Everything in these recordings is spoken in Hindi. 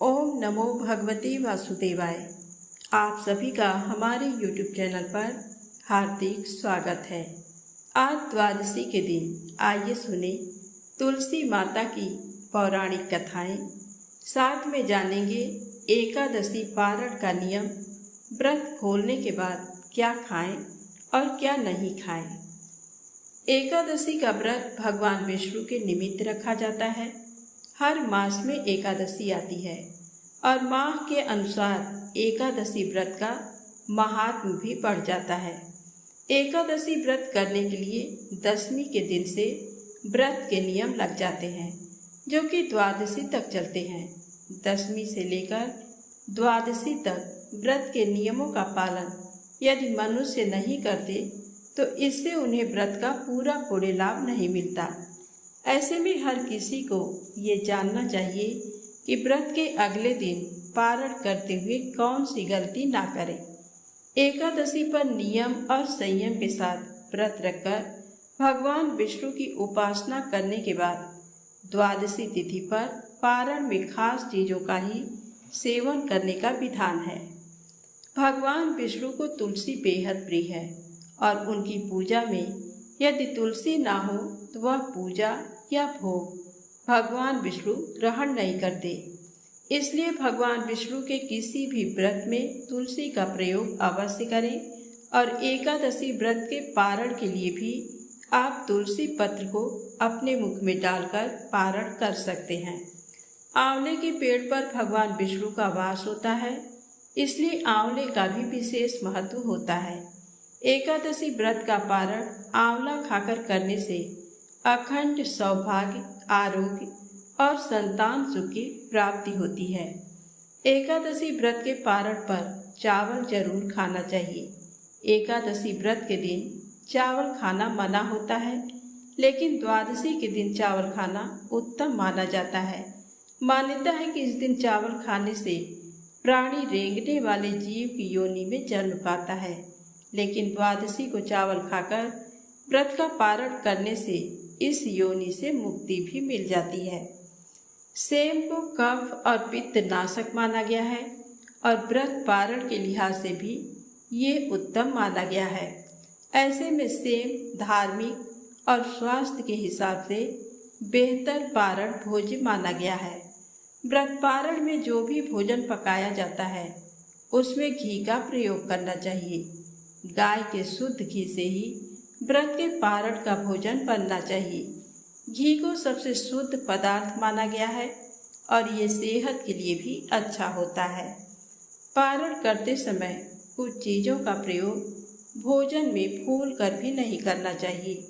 ओम नमो भगवते वासुदेवाय। आप सभी का हमारे YouTube चैनल पर हार्दिक स्वागत है। आज द्वादशी के दिन आइए सुने तुलसी माता की पौराणिक कथाएं। साथ में जानेंगे एकादशी पारण का नियम, व्रत खोलने के बाद क्या खाएं और क्या नहीं खाएं। एकादशी का व्रत भगवान विष्णु के निमित्त रखा जाता है। हर मास में एकादशी आती है और माह के अनुसार एकादशी व्रत का महात्म्य भी बढ़ जाता है। एकादशी व्रत करने के लिए दशमी के दिन से व्रत के नियम लग जाते हैं, जो कि द्वादशी तक चलते हैं। दशमी से लेकर द्वादशी तक व्रत के नियमों का पालन यदि मनुष्य नहीं करते तो इससे उन्हें व्रत का पूरा लाभ नहीं मिलता। ऐसे में हर किसी को ये जानना चाहिए कि व्रत के अगले दिन पारण करते हुए कौन सी गलती ना करें। एकादशी पर नियम और संयम के साथ व्रत रखकर भगवान विष्णु की उपासना करने के बाद द्वादशी तिथि पर पारण में खास चीजों का ही सेवन करने का विधान है। भगवान विष्णु को तुलसी बेहद प्रिय है और उनकी पूजा में यदि तुलसी ना हो तो वह पूजा या भोग भगवान विष्णु ग्रहण नहीं करते। इसलिए भगवान विष्णु के किसी भी व्रत में तुलसी का प्रयोग अवश्य करें और एकादशी व्रत के पारण के लिए भी आप तुलसी पत्र को अपने मुख में डालकर पारण कर सकते हैं। आंवले के पेड़ पर भगवान विष्णु का वास होता है, इसलिए आंवले का भी विशेष महत्व होता है। एकादशी व्रत का पारण आंवला खाकर करने से अखंड सौभाग्य, आरोग्य और संतान सुख की प्राप्ति होती है। एकादशी व्रत के पारण पर चावल जरूर खाना चाहिए। एकादशी व्रत के दिन चावल खाना मना होता है, लेकिन द्वादशी के दिन चावल खाना उत्तम माना जाता है। मान्यता है कि इस दिन चावल खाने से प्राणी रेंगने वाले जीव की योनि में जन्म पाता है, लेकिन द्वादशी को चावल खाकर व्रत का पारण करने से इस योनि से मुक्ति भी मिल जाती है। सेम को कफ और पित्त नाशक माना गया है और व्रत पारण के लिहाज से भी ये उत्तम माना गया है। ऐसे में सेम धार्मिक और स्वास्थ्य के हिसाब से बेहतर पारण भोज्य माना गया है। व्रत पारण में जो भी भोजन पकाया जाता है उसमें घी का प्रयोग करना चाहिए। गाय के शुद्ध घी से ही व्रत के पारण का भोजन बनना चाहिए। घी को सबसे शुद्ध पदार्थ माना गया है और ये सेहत के लिए भी अच्छा होता है। पारण करते समय कुछ चीज़ों का प्रयोग भोजन में भूल कर भी नहीं करना चाहिए।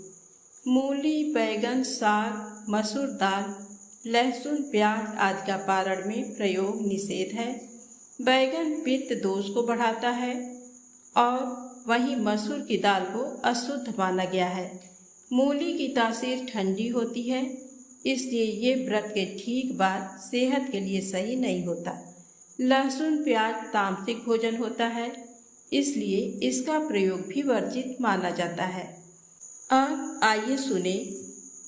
मूली, बैगन, साग, मसूर दाल, लहसुन, प्याज आदि का पारण में प्रयोग निषेध है। बैगन पित्त दोष को बढ़ाता है और वहीं मसूर की दाल को अशुद्ध माना गया है। मूली की तासीर ठंडी होती है, इसलिए ये व्रत के ठीक बाद सेहत के लिए सही नहीं होता। लहसुन प्याज तामसिक भोजन होता है, इसलिए इसका प्रयोग भी वर्जित माना जाता है। अब आइए सुने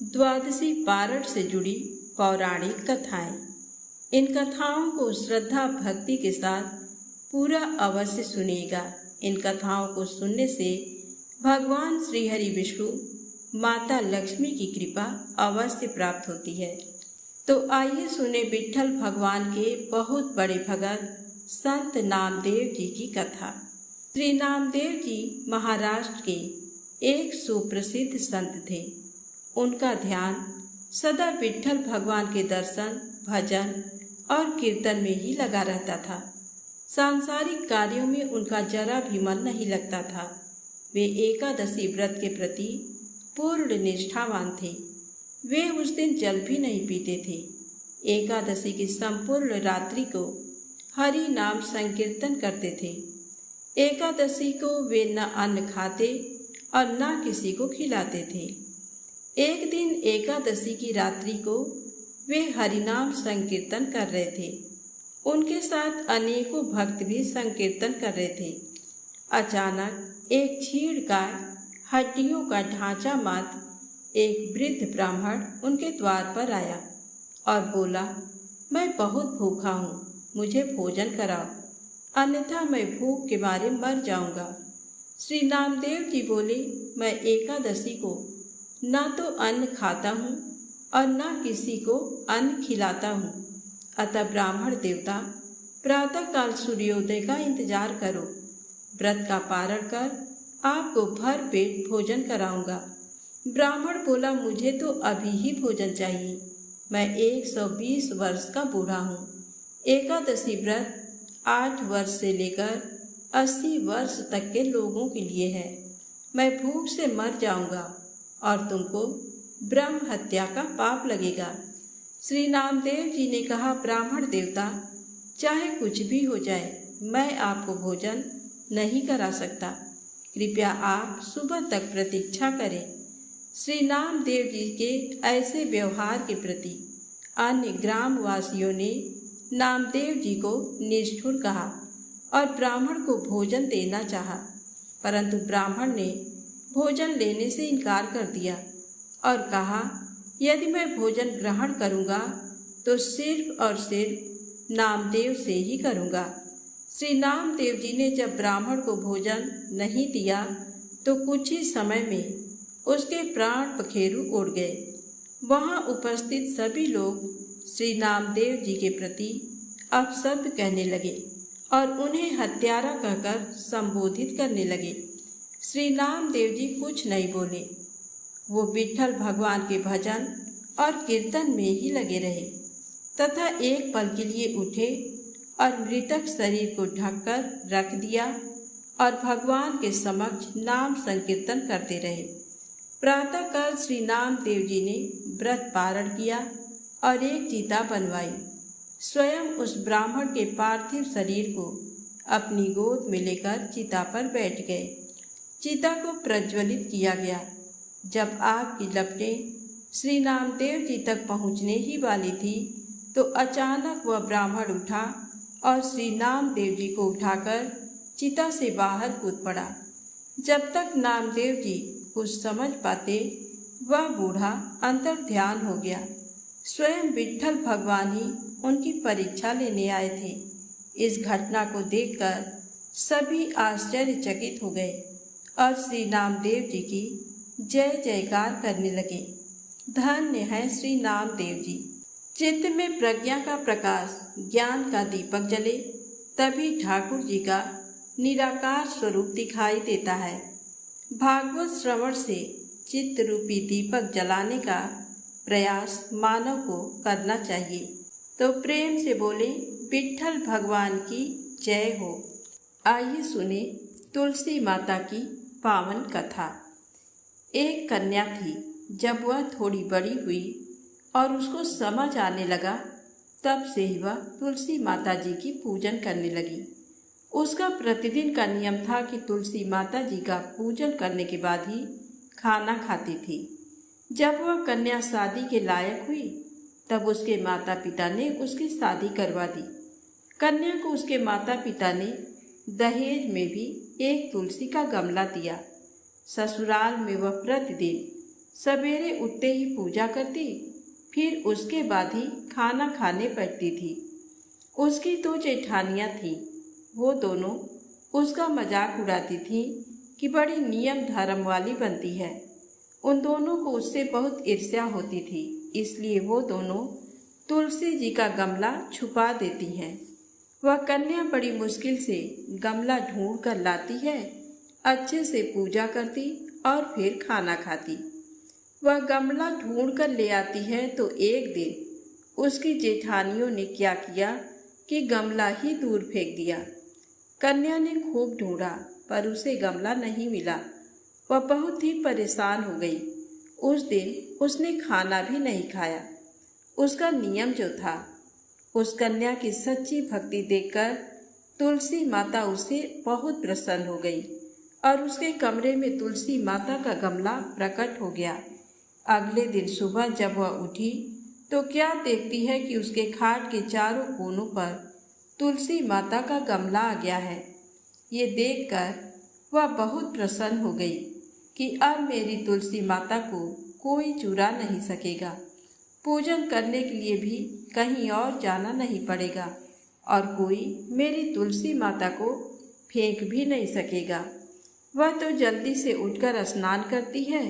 द्वादशी पारण से जुड़ी पौराणिक कथाएं। इन कथाओं को श्रद्धा भक्ति के साथ पूरा अवश्य सुनिएगा। इन कथाओं को सुनने से भगवान श्री हरि विष्णु, माता लक्ष्मी की कृपा अवश्य प्राप्त होती है। तो आइए सुने विट्ठल भगवान के बहुत बड़े भगत संत नामदेव जी की कथा। श्री नामदेव जी महाराष्ट्र के एक सुप्रसिद्ध संत थे। उनका ध्यान सदा विट्ठल भगवान के दर्शन, भजन और कीर्तन में ही लगा रहता था। सांसारिक कार्यों में उनका जरा भी मन नहीं लगता था। वे एकादशी व्रत के प्रति पूर्ण निष्ठावान थे। वे उस दिन जल भी नहीं पीते थे। एकादशी की संपूर्ण रात्रि को हरि नाम संकीर्तन करते थे। एकादशी को वे न अन्न खाते और न किसी को खिलाते थे। एक दिन एकादशी की रात्रि को वे हरिनाम संकीर्तन कर रहे थे। उनके साथ अनेकों भक्त भी संकीर्तन कर रहे थे। अचानक एक छीड़कार हड्डियों का ढांचा मात्र एक वृद्ध ब्राह्मण उनके द्वार पर आया और बोला, मैं बहुत भूखा हूँ, मुझे भोजन कराओ, अन्यथा मैं भूख के मारे मर जाऊंगा। श्री नामदेव जी बोले, मैं एकादशी को ना तो अन्न खाता हूँ और ना किसी को अन्न खिलाता हूँ। अतः ब्राह्मण देवता, प्रातःकाल सूर्योदय का इंतजार करो, व्रत का पारण कर आपको भर पेट भोजन कराऊंगा। ब्राह्मण बोला, मुझे तो अभी ही भोजन चाहिए, मैं 120 वर्ष का बूढ़ा हूँ। एकादशी व्रत 8 वर्ष से लेकर 80 वर्ष तक के लोगों के लिए है। मैं भूख से मर जाऊंगा और तुमको ब्रह्म हत्या का पाप लगेगा। श्री नामदेव जी ने कहा, ब्राह्मण देवता, चाहे कुछ भी हो जाए, मैं आपको भोजन नहीं करा सकता, कृपया आप सुबह तक प्रतीक्षा करें। श्री नामदेव जी के ऐसे व्यवहार के प्रति अन्य ग्रामवासियों ने नामदेव जी को निष्ठुर कहा और ब्राह्मण को भोजन देना चाहा, परंतु ब्राह्मण ने भोजन लेने से इनकार कर दिया और कहा, यदि मैं भोजन ग्रहण करूंगा तो सिर्फ और सिर्फ नामदेव से ही करूंगा। श्री नामदेव जी ने जब ब्राह्मण को भोजन नहीं दिया तो कुछ ही समय में उसके प्राण पखेरु उड़ गए। वहां उपस्थित सभी लोग श्री नामदेव जी के प्रति अपशब्द कहने लगे और उन्हें हत्यारा कहकर संबोधित करने लगे। श्री नामदेव जी कुछ नहीं बोले, वो विठ्ठल भगवान के भजन और कीर्तन में ही लगे रहे तथा एक पल के लिए उठे और मृतक शरीर को ढककर रख दिया और भगवान के समक्ष नाम संकीर्तन करते रहे। प्रातःकाल श्री नामदेव जी ने व्रत पारण किया और एक चिता बनवाई। स्वयं उस ब्राह्मण के पार्थिव शरीर को अपनी गोद में लेकर चिता पर बैठ गए। चिता को प्रज्वलित किया गया। जब आग की लपटें श्री नामदेव जी तक पहुँचने ही वाली थी तो अचानक वह ब्राह्मण उठा और श्री नामदेव जी को उठाकर चिता से बाहर कूद पड़ा। जब तक नामदेव जी कुछ समझ पाते, वह बूढ़ा अंतर ध्यान हो गया। स्वयं विठ्ठल भगवान ही उनकी परीक्षा लेने आए थे। इस घटना को देखकर सभी आश्चर्यचकित हो गए और श्री नामदेव जी की जय जयकार करने लगे। धन्य है श्री नामदेव जी। चित्त में प्रज्ञा का प्रकाश, ज्ञान का दीपक जले, तभी ठाकुर जी का निराकार स्वरूप दिखाई देता है। भागवत श्रवण से चित्त रूपी दीपक जलाने का प्रयास मानव को करना चाहिए। तो प्रेम से बोले, विठ्ठल भगवान की जय हो। आइए सुने तुलसी माता की पावन कथा। एक कन्या थी। जब वह थोड़ी बड़ी हुई और उसको समझ आने लगा, तब से ही वह तुलसी माता जी की पूजन करने लगी। उसका प्रतिदिन का नियम था कि तुलसी माता जी का पूजन करने के बाद ही खाना खाती थी। जब वह कन्या शादी के लायक हुई, तब उसके माता पिता ने उसकी शादी करवा दी। कन्या को उसके माता पिता ने दहेज में भी एक तुलसी का गमला दिया। ससुराल में वह प्रतिदिन सवेरे उठते ही पूजा करती, फिर उसके बाद ही खाना खाने बैठती थी। उसकी 2 जेठानियाँ थीं। वो दोनों उसका मजाक उड़ाती थीं कि बड़ी नियम धर्म वाली बनती है। उन दोनों को उससे बहुत ईर्ष्या होती थी, इसलिए वो दोनों तुलसी जी का गमला छुपा देती हैं। वह कन्या बड़ी मुश्किल से गमला ढूंढ कर लाती है, अच्छे से पूजा करती और फिर खाना खाती। वह गमला ढूंढ कर ले आती है तो एक दिन उसकी जेठानियों ने क्या किया कि गमला ही दूर फेंक दिया। कन्या ने खूब ढूंढा पर उसे गमला नहीं मिला। वह बहुत ही परेशान हो गई। उस दिन उसने खाना भी नहीं खाया। उसका नियम जो था, उस कन्या की सच्ची भक्ति देखकर तुलसी माता उसे बहुत प्रसन्न हो गई और उसके कमरे में तुलसी माता का गमला प्रकट हो गया। अगले दिन सुबह जब वह उठी तो क्या देखती है कि उसके खाट के चारों कोनों पर तुलसी माता का गमला आ गया है। ये देखकर वह बहुत प्रसन्न हो गई कि अब मेरी तुलसी माता को कोई चुरा नहीं सकेगा। पूजन करने के लिए भी कहीं और जाना नहीं पड़ेगा और कोई मेरी तुलसी माता को फेंक भी नहीं सकेगा। वह तो जल्दी से उठकर स्नान करती है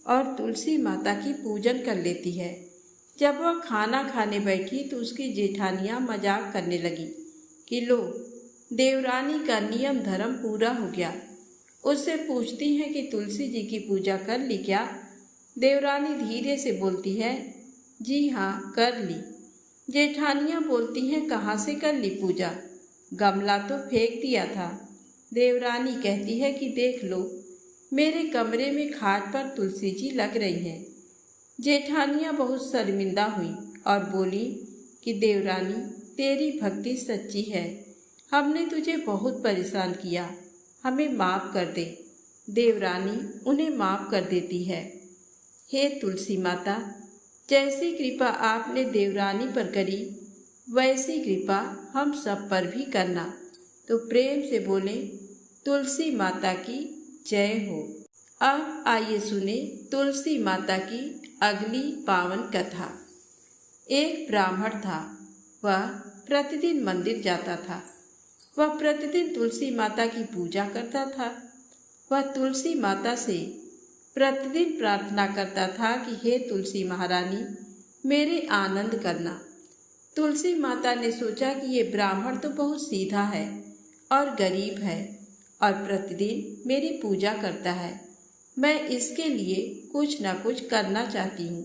और तुलसी माता की पूजन कर लेती है। जब वह खाना खाने बैठी तो उसकी जेठानियाँ मजाक करने लगी कि लो, देवरानी का नियम धर्म पूरा हो गया। उससे पूछती हैं कि तुलसी जी की पूजा कर ली क्या? देवरानी धीरे से बोलती है, जी हाँ कर ली। जेठानियाँ बोलती हैं, कहाँ से कर ली पूजा? गमला तो फेंक दिया था। देवरानी कहती है कि देख लो, मेरे कमरे में खाट पर तुलसी जी लग रही हैं। जेठानियाँ बहुत शर्मिंदा हुई और बोली कि देवरानी, तेरी भक्ति सच्ची है, हमने तुझे बहुत परेशान किया, हमें माफ़ कर दे। देवरानी उन्हें माफ़ कर देती है। हे तुलसी माता, जैसी कृपा आपने देवरानी पर करी वैसी कृपा हम सब पर भी करना। तो प्रेम से बोले, तुलसी माता की जय हो। अब आइए सुने तुलसी माता की अगली पावन कथा। एक ब्राह्मण था। वह प्रतिदिन मंदिर जाता था। वह प्रतिदिन तुलसी माता की पूजा करता था। वह तुलसी माता से प्रतिदिन प्रार्थना करता था कि हे तुलसी महारानी, मेरे आनंद करना। तुलसी माता ने सोचा कि ये ब्राह्मण तो बहुत सीधा है और गरीब है और प्रतिदिन मेरी पूजा करता है, मैं इसके लिए कुछ न कुछ करना चाहती हूँ।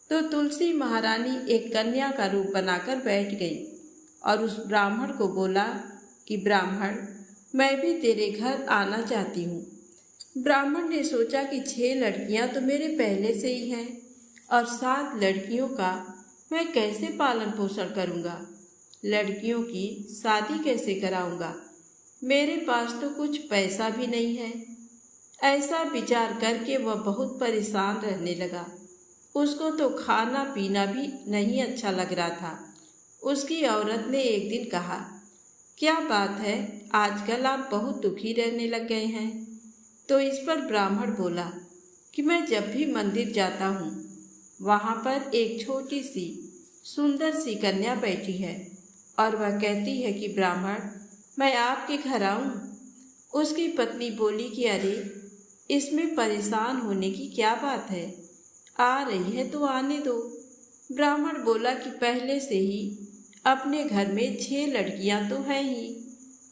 तो तुलसी महारानी एक कन्या का रूप बनाकर बैठ गई और उस ब्राह्मण को बोला कि ब्राह्मण, मैं भी तेरे घर आना चाहती हूँ। ब्राह्मण ने सोचा कि 6 लड़कियाँ तो मेरे पहले से ही हैं और 7 लड़कियों का मैं कैसे पालन पोषण करूँगा, लड़कियों की शादी कैसे कराऊँगा, मेरे पास तो कुछ पैसा भी नहीं है। ऐसा विचार करके वह बहुत परेशान रहने लगा। उसको तो खाना पीना भी नहीं अच्छा लग रहा था। उसकी औरत ने एक दिन कहा, क्या बात है, आजकल आप बहुत दुखी रहने लग गए हैं? तो इस पर ब्राह्मण बोला कि मैं जब भी मंदिर जाता हूँ वहाँ पर एक छोटी सी सुंदर सी कन्या बैठी है और वह कहती है कि ब्राह्मण, मैं आपके घर आऊँ? उसकी पत्नी बोली कि अरे, इसमें परेशान होने की क्या बात है, आ रही है तो आने दो। ब्राह्मण बोला कि पहले से ही अपने घर में 6 लड़कियां तो हैं ही,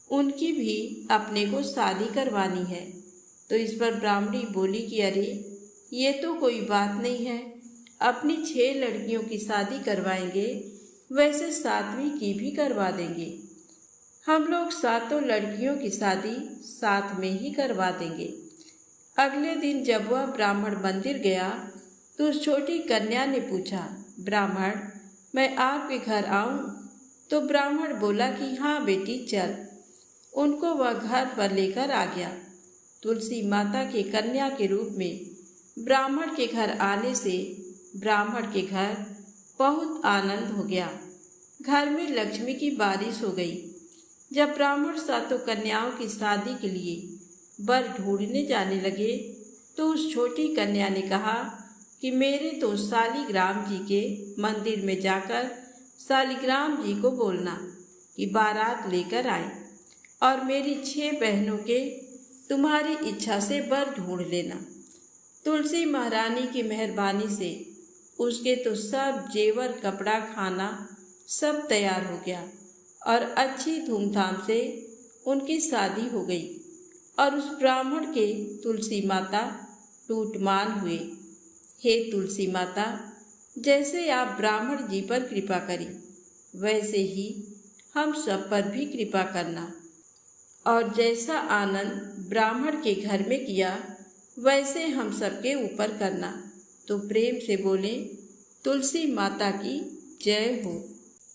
उनकी भी अपने को शादी करवानी है। तो इस पर ब्राह्मणी बोली कि अरे, ये तो कोई बात नहीं है, अपनी 6 लड़कियों की शादी करवाएंगे, वैसे 7वीं की भी करवा देंगे। हम लोग 7 लड़कियों की शादी साथ में ही करवा देंगे। अगले दिन जब वह ब्राह्मण मंदिर गया तो उस छोटी कन्या ने पूछा, ब्राह्मण, मैं आपके घर आऊं? तो ब्राह्मण बोला कि हाँ बेटी चल। उनको वह घर पर लेकर आ गया। तुलसी माता के कन्या के रूप में ब्राह्मण के घर आने से ब्राह्मण के घर बहुत आनंद हो गया। घर में लक्ष्मी की बारिश हो गई। जब ब्राह्मण 7 कन्याओं की शादी के लिए वर ढूंढने जाने लगे तो उस छोटी कन्या ने कहा कि मेरे तो शालिग्राम जी के मंदिर में जाकर शालिग्राम जी को बोलना कि बारात लेकर आए और मेरी 6 बहनों के तुम्हारी इच्छा से वर ढूंढ लेना। तुलसी महारानी की मेहरबानी से उसके तो सब जेवर, कपड़ा, खाना सब तैयार हो गया और अच्छी धूमधाम से उनकी शादी हो गई और उस ब्राह्मण के तुलसी माता टूटमान हुए। हे तुलसी माता, जैसे आप ब्राह्मण जी पर कृपा करी वैसे ही हम सब पर भी कृपा करना और जैसा आनंद ब्राह्मण के घर में किया वैसे हम सबके ऊपर करना। तो प्रेम से बोले, तुलसी माता की जय हो।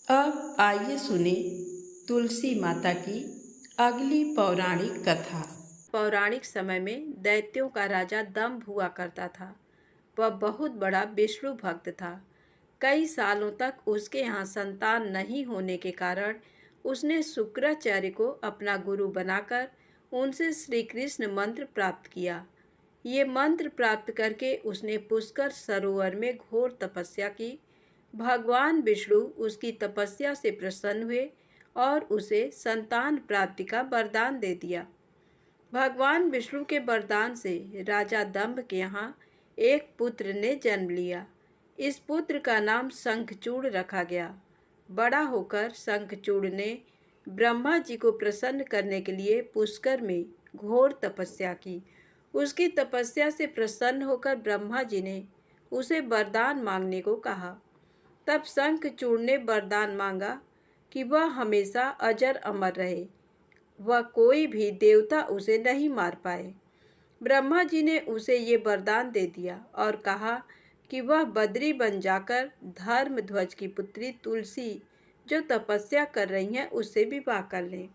अब आइए सुने तुलसी माता की अगली पौराणिक कथा। पौराणिक समय में दैत्यों का राजा दंभ हुआ करता था। वह बहुत बड़ा विष्णु भक्त था। कई सालों तक उसके यहाँ संतान नहीं होने के कारण उसने शुक्राचार्य को अपना गुरु बनाकर उनसे श्री कृष्ण मंत्र प्राप्त किया। ये मंत्र प्राप्त करके उसने पुष्कर सरोवर में घोर तपस्या की भगवान विष्णु उसकी तपस्या से प्रसन्न हुए और उसे संतान प्राप्ति का वरदान दे दिया। भगवान विष्णु के वरदान से राजा दंभ के यहाँ एक पुत्र ने जन्म लिया। इस पुत्र का नाम शंखचूड़ रखा गया। बड़ा होकर शंखचूड़ ने ब्रह्मा जी को प्रसन्न करने के लिए पुष्कर में घोर तपस्या की। उसकी तपस्या से प्रसन्न होकर ब्रह्मा जी ने उसे वरदान मांगने को कहा। तब शंखचूड़ ने वरदान मांगा कि वह हमेशा अजर अमर रहे, वह कोई भी देवता उसे नहीं मार पाए। ब्रह्मा जी ने उसे ये वरदान दे दिया और कहा कि वह बद्री बन जाकर धर्मध्वज की पुत्री तुलसी जो तपस्या कर रही हैं उससे विवाह कर लें।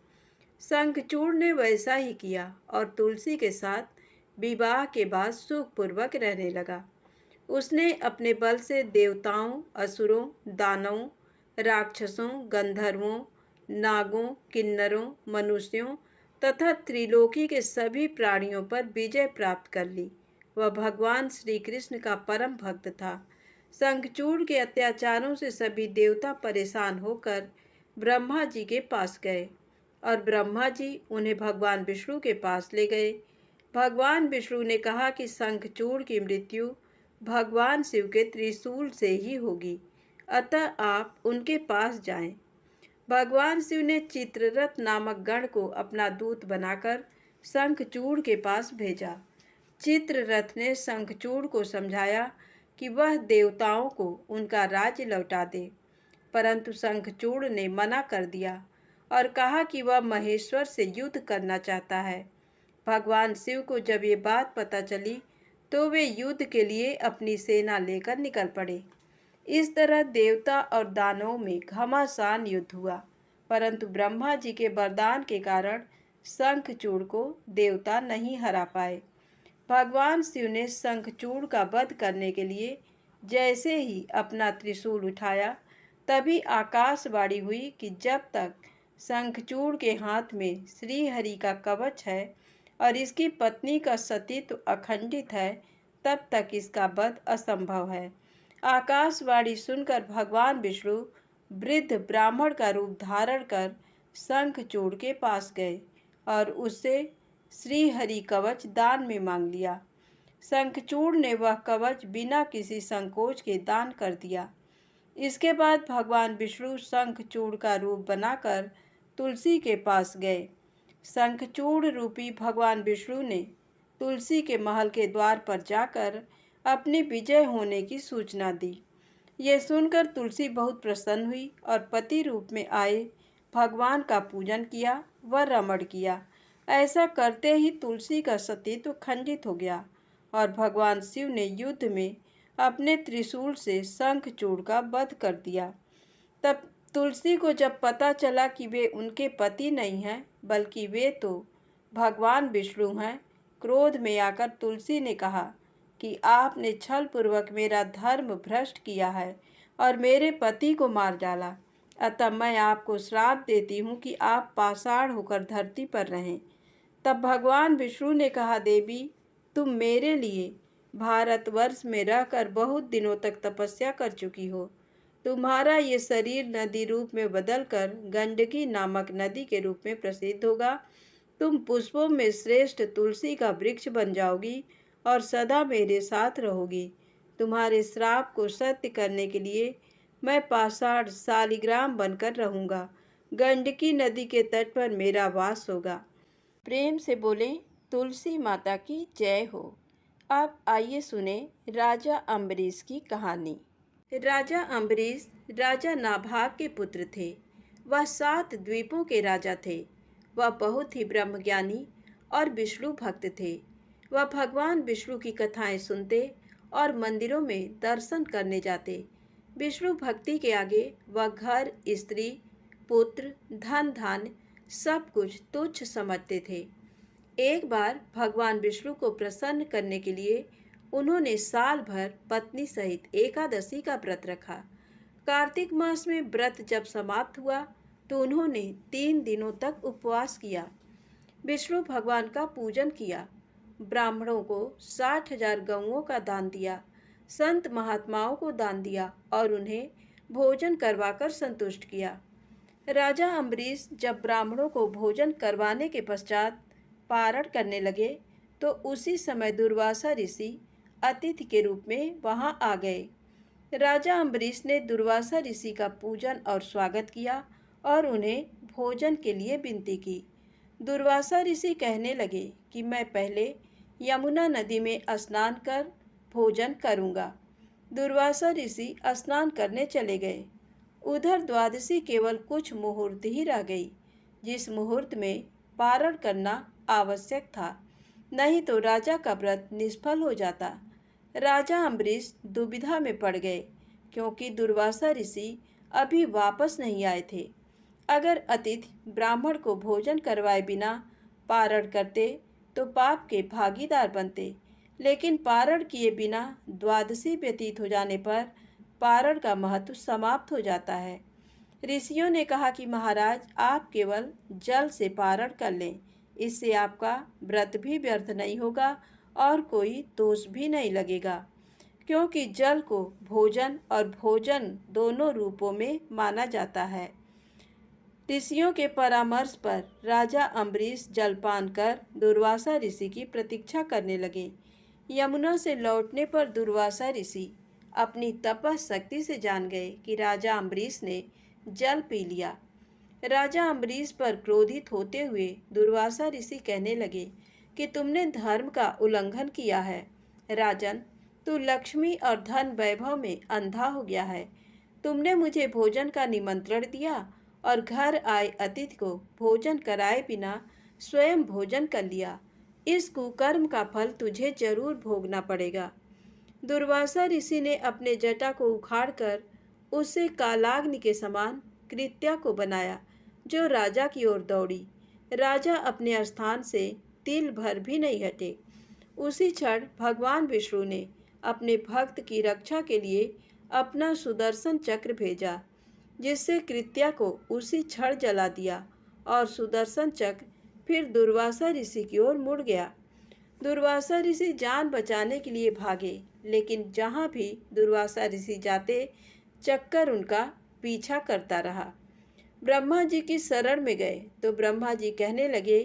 शंखचूड़ ने वैसा ही किया और तुलसी के साथ विवाह के बाद सुखपूर्वक रहने लगा। उसने अपने बल से देवताओं, असुरों, दानवों, राक्षसों, गंधर्वों, नागों, किन्नरों, मनुष्यों तथा त्रिलोकी के सभी प्राणियों पर विजय प्राप्त कर ली। वह भगवान श्री कृष्ण का परम भक्त था। शंखचूड़ के अत्याचारों से सभी देवता परेशान होकर ब्रह्मा जी के पास गए और ब्रह्मा जी उन्हें भगवान विष्णु के पास ले गए। भगवान विष्णु ने कहा कि शंखचूड़ की मृत्यु भगवान शिव के त्रिशूल से ही होगी, अतः आप उनके पास जाएं। भगवान शिव ने चित्ररथ नामक गण को अपना दूत बनाकर शंखचूड़ के पास भेजा। चित्ररथ ने शंखचूड़ को समझाया कि वह देवताओं को उनका राज्य लौटा दे, परंतु शंखचूड़ ने मना कर दिया और कहा कि वह महेश्वर से युद्ध करना चाहता है। भगवान शिव को जब ये बात पता चली तो वे युद्ध के लिए अपनी सेना लेकर निकल पड़े। इस तरह देवता और दानवों में घमासान युद्ध हुआ, परंतु ब्रह्मा जी के वरदान के कारण शंखचूड़ को देवता नहीं हरा पाए। भगवान शिव ने शंखचूड़ का वध करने के लिए जैसे ही अपना त्रिशूल उठाया, तभी आकाशवाणी हुई कि जब तक शंखचूड़ के हाथ में श्री हरि का कवच है और इसकी पत्नी का सतीत्व अखंडित है, तब तक इसका वध असंभव है। आकाशवाणी सुनकर भगवान विष्णु वृद्ध ब्राह्मण का रूप धारण कर शंखचूड़ के पास गए और उससे श्री हरि कवच दान में मांग लिया। शंखचूड़ ने वह कवच बिना किसी संकोच के दान कर दिया। इसके बाद भगवान विष्णु शंखचूड़ का रूप बनाकर तुलसी के पास गए। शंखचूड़ रूपी भगवान विष्णु ने तुलसी के महल के द्वार पर जाकर अपनी विजय होने की सूचना दी। ये सुनकर तुलसी बहुत प्रसन्न हुई और पति रूप में आए भगवान का पूजन किया व रमण किया। ऐसा करते ही तुलसी का सतीत्व खंडित हो गया और भगवान शिव ने युद्ध में अपने त्रिशूल से शंखचूड़ का वध कर दिया। तब तुलसी को जब पता चला कि वे उनके पति नहीं हैं बल्कि वे तो भगवान विष्णु हैं, क्रोध में आकर तुलसी ने कहा कि आपने छल पूर्वक मेरा धर्म भ्रष्ट किया है और मेरे पति को मार डाला, अतः मैं आपको श्राप देती हूँ कि आप पाषाण होकर धरती पर रहें। तब भगवान विष्णु ने कहा, देवी तुम मेरे लिए भारतवर्ष में रहकर बहुत दिनों तक तपस्या कर चुकी हो। तुम्हारा ये शरीर नदी रूप में बदलकर गंडकी नामक नदी के रूप में प्रसिद्ध होगा। तुम पुष्पों में श्रेष्ठ तुलसी का वृक्ष बन जाओगी और सदा मेरे साथ रहोगी। तुम्हारे श्राप को सत्य करने के लिए मैं पाषाण शालिग्राम बनकर रहूँगा। गंडकी नदी के तट पर मेरा वास होगा। प्रेम से बोले तुलसी माता की जय हो। अब आइए सुने राजा अम्बरीश की कहानी। राजा अम्बरीश राजा नाभाग के पुत्र थे। वह 7 द्वीपों के राजा थे। वह बहुत ही ब्रह्मज्ञानी और विष्णु भक्त थे। वह भगवान विष्णु की कथाएं सुनते और मंदिरों में दर्शन करने जाते। विष्णु भक्ति के आगे वह घर, स्त्री, पुत्र, धन धान्य सब कुछ तुच्छ समझते थे। एक बार भगवान विष्णु को प्रसन्न करने के लिए उन्होंने साल भर पत्नी सहित एकादशी का व्रत रखा। कार्तिक मास में व्रत जब समाप्त हुआ तो उन्होंने 3 दिनों तक उपवास किया। विष्णु भगवान का पूजन किया, ब्राह्मणों को 60,000 गौओं का दान दिया, संत महात्माओं को दान दिया और उन्हें भोजन करवाकर संतुष्ट किया। राजा अम्बरीश जब ब्राह्मणों को भोजन करवाने के पश्चात पारण करने लगे तो उसी समय दुर्वासा ऋषि अतिथि के रूप में वहां आ गए। राजा अम्बरीश ने दुर्वासा ऋषि का पूजन और स्वागत किया और उन्हें भोजन के लिए विनती की। दुर्वासा ऋषि कहने लगे कि मैं पहले यमुना नदी में स्नान कर भोजन करूंगा। दुर्वासा ऋषि स्नान करने चले गए। उधर द्वादशी केवल कुछ मुहूर्त ही रह गई, जिस मुहूर्त में पारण करना आवश्यक था, नहीं तो राजा का व्रत निष्फल हो जाता। राजा अम्बरीश दुविधा में पड़ गए क्योंकि दुर्वासा ऋषि अभी वापस नहीं आए थे। अगर अतिथि ब्राह्मण को भोजन करवाए बिना पारण करते तो पाप के भागीदार बनते, लेकिन पारण किए बिना द्वादशी व्यतीत हो जाने पर पारण का महत्व समाप्त हो जाता है। ऋषियों ने कहा कि महाराज, आप केवल जल से पारण कर लें, इससे आपका व्रत भी व्यर्थ नहीं होगा और कोई दोष भी नहीं लगेगा, क्योंकि जल को भोजन और भोजन दोनों रूपों में माना जाता है। ऋषियों के परामर्श पर राजा अम्बरीश जलपान कर दुर्वासा ऋषि की प्रतीक्षा करने लगे। यमुना से लौटने पर दुर्वासा ऋषि अपनी तपशक्ति से जान गए कि राजा अम्बरीश ने जल पी लिया। राजा अम्बरीश पर क्रोधित होते हुए दुर्वासा ऋषि कहने लगे कि तुमने धर्म का उल्लंघन किया है। राजन, तू लक्ष्मी और धन वैभव में अंधा हो गया है। तुमने मुझे भोजन का निमंत्रण दिया और घर आए अतिथि को भोजन कराए बिना स्वयं भोजन कर लिया। इस कुकर्म का फल तुझे जरूर भोगना पड़ेगा। दुर्वासा ऋषि ने अपने जटा को उखाड़कर उससे कालाग्नि के समान कृत्या को बनाया, जो राजा की ओर दौड़ी। राजा अपने स्थान से तिल भर भी नहीं हटे। उसी क्षण भगवान विष्णु ने अपने भक्त की रक्षा के लिए अपना सुदर्शन चक्र भेजा, जिससे कृत्या को उसी क्षण जला दिया और सुदर्शन चक्र फिर दुर्वासा ऋषि की ओर मुड़ गया। दुर्वासा ऋषि जान बचाने के लिए भागे, लेकिन जहाँ भी दुर्वासा ऋषि जाते चक्कर उनका पीछा करता रहा। ब्रह्मा जी की शरण में गए तो ब्रह्मा जी कहने लगे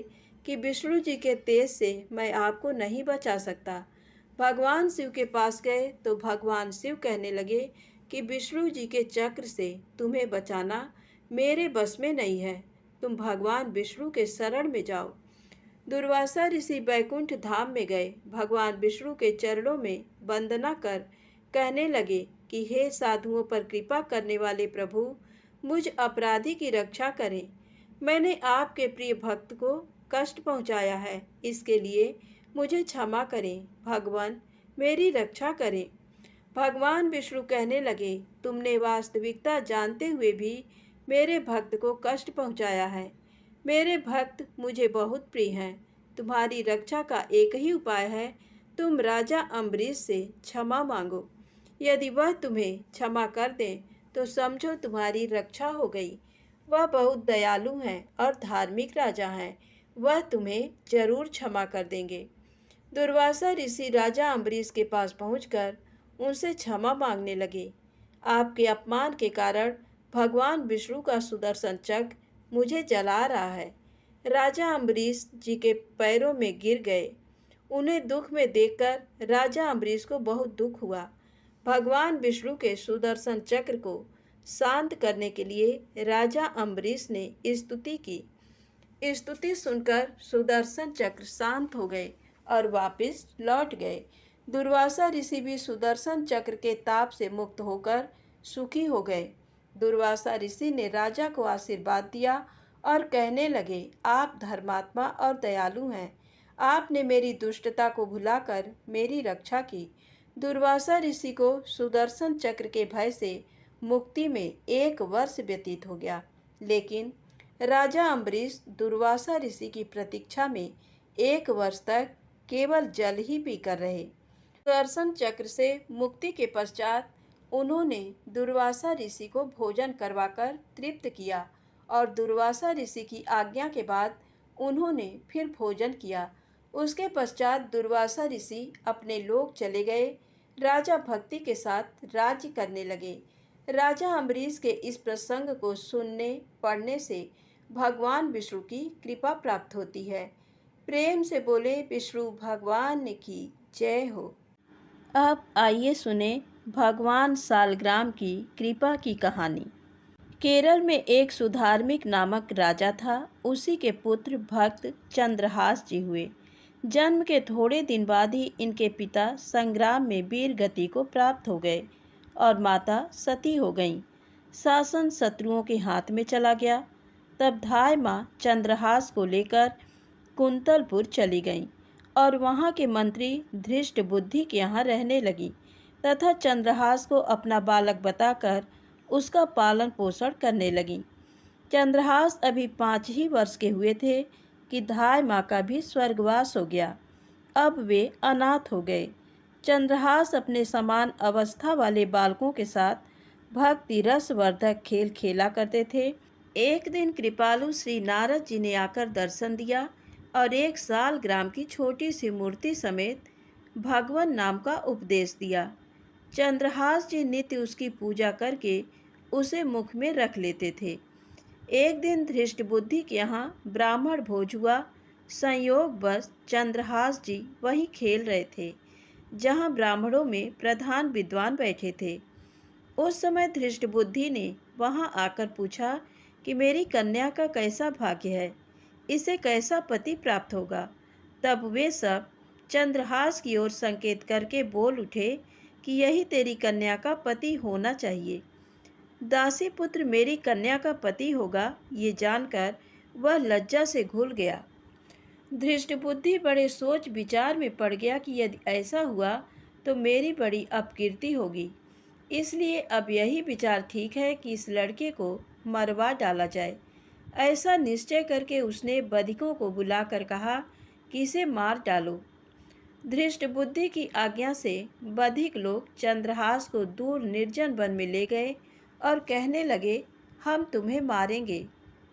कि विष्णु जी के तेज से मैं आपको नहीं बचा सकता। भगवान शिव के पास गए तो भगवान शिव कहने लगे कि विष्णु जी के चक्र से तुम्हें बचाना मेरे बस में नहीं है, तुम भगवान विष्णु के शरण में जाओ। दुर्वासा ऋषि बैकुंठ धाम में गए। भगवान विष्णु के चरणों में वंदना कर कहने लगे कि हे साधुओं पर कृपा करने वाले प्रभु, मुझ अपराधी की रक्षा करें। मैंने आपके प्रिय भक्त को कष्ट पहुंचाया है, इसके लिए मुझे क्षमा करें। भगवान, मेरी रक्षा करें। भगवान विष्णु कहने लगे, तुमने वास्तविकता जानते हुए भी मेरे भक्त को कष्ट पहुंचाया है। मेरे भक्त मुझे बहुत प्रिय हैं। तुम्हारी रक्षा का एक ही उपाय है, तुम राजा अम्बरीश से क्षमा मांगो। यदि वह तुम्हें क्षमा कर दें तो समझो तुम्हारी रक्षा हो गई। वह बहुत दयालु हैं और धार्मिक राजा हैं, वह तुम्हें जरूर क्षमा कर देंगे। दुर्वासा ऋषि राजा अम्बरीश के पास पहुंचकर उनसे क्षमा मांगने लगे। आपके अपमान के कारण भगवान विष्णु का सुदर्शन चक्र मुझे जला रहा है। राजा अम्बरीश जी के पैरों में गिर गए। उन्हें दुख में देखकर राजा अम्बरीश को बहुत दुख हुआ। भगवान विष्णु के सुदर्शन चक्र को शांत करने के लिए राजा अम्बरीश ने स्तुति की। स्तुति सुनकर सुदर्शन चक्र शांत हो गए और वापस लौट गए। दुर्वासा ऋषि भी सुदर्शन चक्र के ताप से मुक्त होकर सुखी हो गए। दुर्वासा ऋषि ने राजा को आशीर्वाद दिया और कहने लगे, आप धर्मात्मा और दयालु हैं। आपने मेरी दुष्टता को भुलाकर मेरी रक्षा की। दुर्वासा ऋषि को सुदर्शन चक्र के भय से मुक्ति में 1 वर्ष व्यतीत हो गया, लेकिन राजा अम्बरीश दुर्वासा ऋषि की प्रतीक्षा में 1 वर्ष तक केवल जल ही पीकर रहे। सुदर्शन चक्र से मुक्ति के पश्चात उन्होंने दुर्वासा ऋषि को भोजन करवाकर तृप्त किया और दुर्वासा ऋषि की आज्ञा के बाद उन्होंने फिर भोजन किया। उसके पश्चात दुर्वासा ऋषि अपने लोक चले गए। राजा भक्ति के साथ राज्य करने लगे। राजा अम्बरीश के इस प्रसंग को सुनने पढ़ने से भगवान विष्णु की कृपा प्राप्त होती है। प्रेम से बोले विष्णु भगवान की जय हो। अब आइए सुने भगवान सालग्राम की कृपा की कहानी। केरल में एक सुधार्मिक नामक राजा था। उसी के पुत्र भक्त चंद्रहास जी हुए। जन्म के थोड़े दिन बाद ही इनके पिता संग्राम में वीर गति को प्राप्त हो गए और माता सती हो गईं। शासन शत्रुओं के हाथ में चला गया। तब धाय माँ चंद्रहास को लेकर कुंतलपुर चली गईं और वहाँ के मंत्री धृष्ट बुद्धि के यहाँ रहने लगी तथा चंद्रहास को अपना बालक बताकर उसका पालन पोषण करने लगीं। चंद्रहास अभी 5 ही वर्ष के हुए थे कि धाय माँ का भी स्वर्गवास हो गया। अब वे अनाथ हो गए। चंद्रहास अपने समान अवस्था वाले बालकों के साथ भक्ति रसवर्धक खेल खेला करते थे। एक दिन कृपालु श्री नारद जी ने आकर दर्शन दिया और एक सालग्राम की छोटी सी मूर्ति समेत भगवान नाम का उपदेश दिया। चंद्रहास जी नित्य उसकी पूजा करके उसे मुख में रख लेते थे। एक दिन धृष्ट बुद्धि के यहाँ ब्राह्मण भोज हुआ। संयोगवश चंद्रहास जी वहीं खेल रहे थे जहाँ ब्राह्मणों में प्रधान विद्वान बैठे थे। उस समय धृष्ट बुद्धि ने वहाँ आकर पूछा कि मेरी कन्या का कैसा भाग्य है, इसे कैसा पति प्राप्त होगा। तब वे सब चंद्रहास की ओर संकेत करके बोल उठे कि यही तेरी कन्या का पति होना चाहिए। दासी पुत्र मेरी कन्या का पति होगा, ये जानकर वह लज्जा से घुल गया। धृष्ट बुद्धि बड़े सोच विचार में पड़ गया कि यदि ऐसा हुआ तो मेरी बड़ी अपकीर्ति होगी। इसलिए अब यही विचार ठीक है कि इस लड़के को मरवा डाला जाए। ऐसा निश्चय करके उसने बधिकों को बुलाकर कहा कि इसे मार डालो। धृष्ट बुद्धि की आज्ञा से बधिक लोग चंद्रहास को दूर निर्जन वन में ले गए और कहने लगे, हम तुम्हें मारेंगे,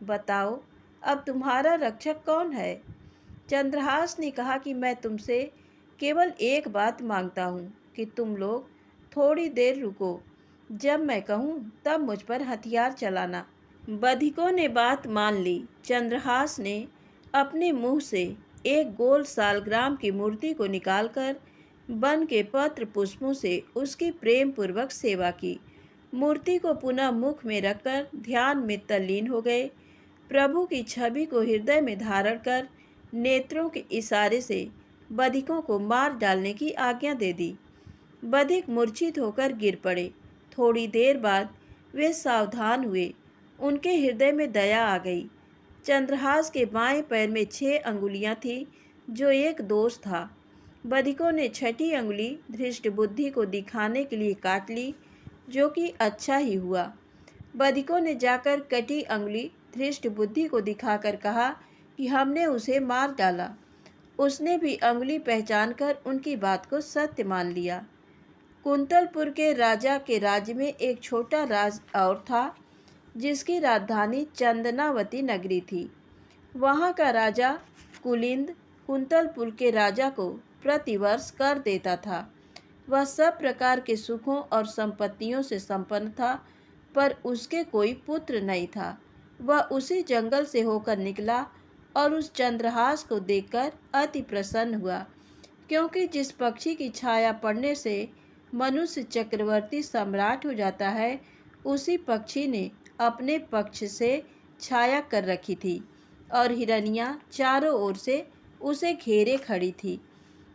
बताओ अब तुम्हारा रक्षक कौन है। चंद्रहास ने कहा कि मैं तुमसे केवल एक बात मांगता हूँ कि तुम लोग थोड़ी देर रुको, जब मैं कहूँ तब मुझ पर हथियार चलाना। बधिकों ने बात मान ली। चंद्रहास ने अपने मुंह से एक गोल सालग्राम की मूर्ति को निकालकर वन के पत्र पुष्पों से उसकी प्रेम पूर्वक सेवा की। मूर्ति को पुनः मुख में रखकर ध्यान में तल्लीन हो गए। प्रभु की छवि को हृदय में धारण कर नेत्रों के इशारे से बधिकों को मार डालने की आज्ञा दे दी। बधिक मूर्छित होकर गिर पड़े। थोड़ी देर बाद वे सावधान हुए। उनके हृदय में दया आ गई। चंद्रहास के बाएं पैर में 6 अंगुलियां थीं, जो एक दोष था। बधिकों ने 6ठी अंगुली धृष्ट बुद्धि को दिखाने के लिए काट ली, जो कि अच्छा ही हुआ। बधिकों ने जाकर कटी अंगुली धृष्ट बुद्धि को दिखाकर कहा कि हमने उसे मार डाला। उसने भी अंगुली पहचानकर उनकी बात को सत्य मान लिया। कुंतलपुर के राजा के राज्य में एक छोटा राज और था, जिसकी राजधानी चंदनावती नगरी थी। वहाँ का राजा कुलिंद कुंतलपुर के राजा को प्रतिवर्ष कर देता था। वह सब प्रकार के सुखों और संपत्तियों से संपन्न था, पर उसके कोई पुत्र नहीं था। वह उसी जंगल से होकर निकला और उस चंद्रहास को देखकर अति प्रसन्न हुआ, क्योंकि जिस पक्षी की छाया पड़ने से मनुष्य चक्रवर्ती सम्राट हो जाता है, उसी पक्षी ने अपने पक्ष से छाया कर रखी थी और हिरनियाँ चारों ओर से उसे घेरे खड़ी थी।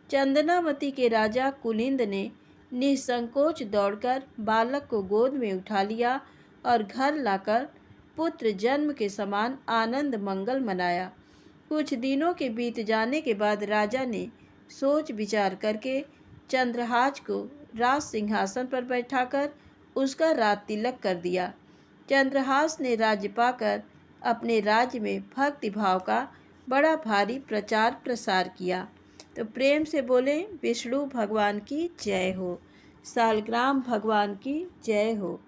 चंदनावती के राजा कुलिंद ने निसंकोच दौड़कर बालक को गोद में उठा लिया और घर लाकर पुत्र जन्म के समान आनंद मंगल मनाया। कुछ दिनों के बीत जाने के बाद राजा ने सोच विचार करके चंद्रहास को राज सिंहासन पर बैठाकर उसका राज तिलक कर दिया। चंद्रहास ने राज्य पाकर अपने राज्य में भक्ति भाव का बड़ा भारी प्रचार प्रसार किया। तो प्रेम से बोले विष्णु भगवान की जय हो, सालग्राम भगवान की जय हो।